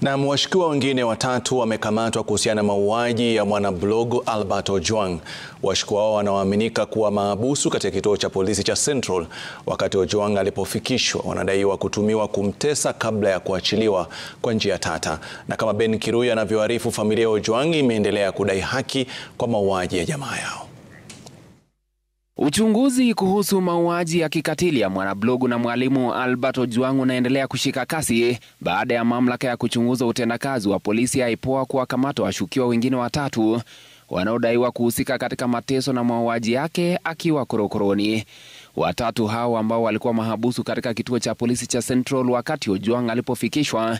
Na washukiwa wengine watatu wamekamatwa kuhusiana na mauaji ya mwanablogu Albert Ojwang. Washukiwa hao wanaoaminika kuwa mahabusu katika kituo cha polisi cha Central wakati Ojwang alipofikishwa, wanadaiwa kutumiwa kumtesa kabla ya kuachiliwa kwa njia tata. Na kama Ben Kirui anavyoarifu, familia ya Ojwang imeendelea kudai haki kwa mauaji ya jamaa yao. Uchunguzi kuhusu mauaji ya kikatili ya mwanablogu na mwalimu Albert Ojwang unaendelea kushika kasi baada ya mamlaka ya kuchunguza utendakazi wa polisi ya IPOA kuwakamata washukiwa wengine watatu wanaodaiwa kuhusika katika mateso na mauaji yake akiwa korokoroni. Watatu hao ambao walikuwa mahabusu katika kituo cha polisi cha Central wakati Ojwang alipofikishwa,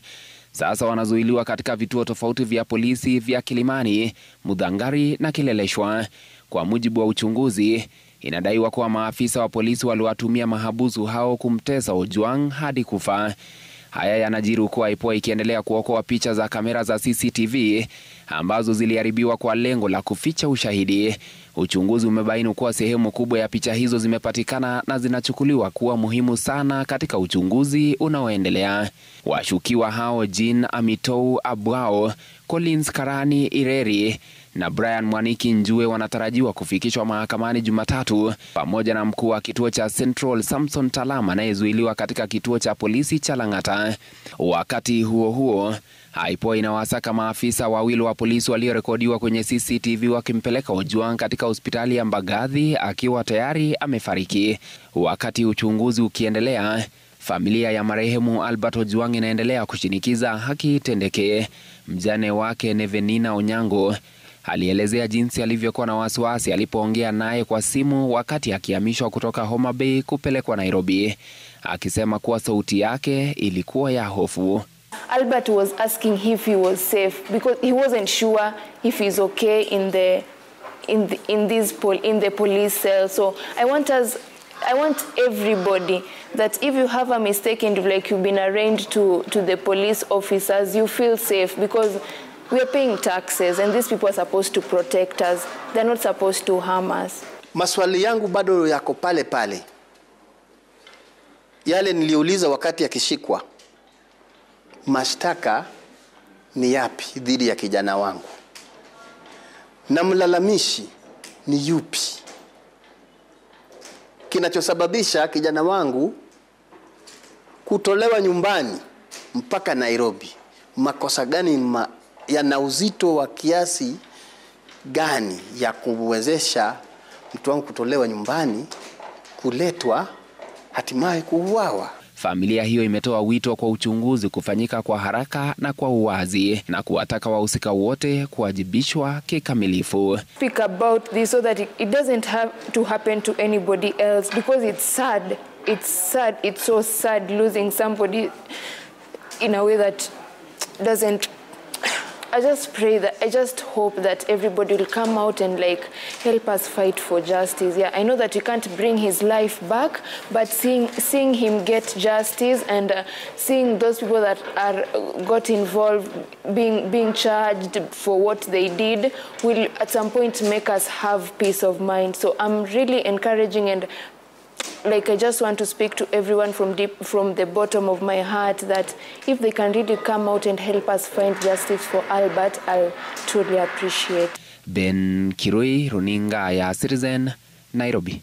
sasa wanazuiliwa katika vituo tofauti vya polisi vya Kilimani, Mudhangari na Kileleshwa. Kwa mujibu wa uchunguzi, inadaiwa kuwa maafisa wa polisi waliwatumia mahabusu hao kumtesa Ojwang hadi kufa. Haya yanajiri huku IPOA ikiendelea kuokoa picha za kamera za CCTV ambazo ziliharibiwa kwa lengo la kuficha ushahidi. Uchunguzi umebaini kuwa sehemu kubwa ya picha hizo zimepatikana na zinachukuliwa kuwa muhimu sana katika uchunguzi unaoendelea. Washukiwa hao Jean Amitou Abwao, Collins Karani Ireri na Brian Mwaniki Njue wanatarajiwa kufikishwa mahakamani Jumatatu, pamoja na mkuu wa kituo cha Central Samson Talama anayezuiliwa katika kituo cha polisi cha Lang'ata. Wakati huo huo, IPOA inawasaka maafisa wawili wa polisi waliorekodiwa kwenye CCTV wakimpeleka Ojwang katika hospitali ya Mbagathi akiwa tayari amefariki. Wakati uchunguzi ukiendelea, familia ya marehemu Albert Ojwang inaendelea kushinikiza haki itendeke. Mjane wake Nevenina Onyango alielezea jinsi alivyokuwa na wasiwasi alipoongea naye kwa simu wakati akihamishwa kutoka Homa Bay kupelekwa Nairobi, akisema kuwa sauti yake ilikuwa ya hofu. Albert was asking if he was safe because he wasn't sure if he's okay in the police cell. So I want everybody that if you have a mistake and like you've been arraigned to the police officers, you feel safe because we are paying taxes and these people are supposed to protect us. They're not supposed to harm us. Maswali yangu bado yako pale pale. Yale niliuliza wakati akishikwa. Mashtaka ni yapi dhidi ya kijana wangu? Na mlalamishi ni yupi? Kinachosababisha kijana wangu kutolewa nyumbani mpaka Nairobi, makosa gani yana uzito wa kiasi gani ya kuwezesha mtu wangu kutolewa nyumbani, kuletwa, hatimaye kuuawa? Familia hiyo imetoa wito kwa uchunguzi kufanyika kwa haraka na kwa uwazi na kuwataka wahusika wote kuwajibishwa kikamilifu. Speak about this so that it doesn't have to happen to anybody else because it's sad. It's sad. It's so sad losing somebody in a way that doesn't. I just hope that everybody will come out and like help us fight for justice. Yeah, I know that we can't bring his life back, but seeing him get justice and seeing those people that got involved being charged for what they did will at some point make us have peace of mind. So I'm really encouraging and like I just want to speak to everyone from the bottom of my heart that if they can really come out and help us find justice for Albert, I'll truly appreciate. Ben Kirui, Runinga ya Citizen, Nairobi.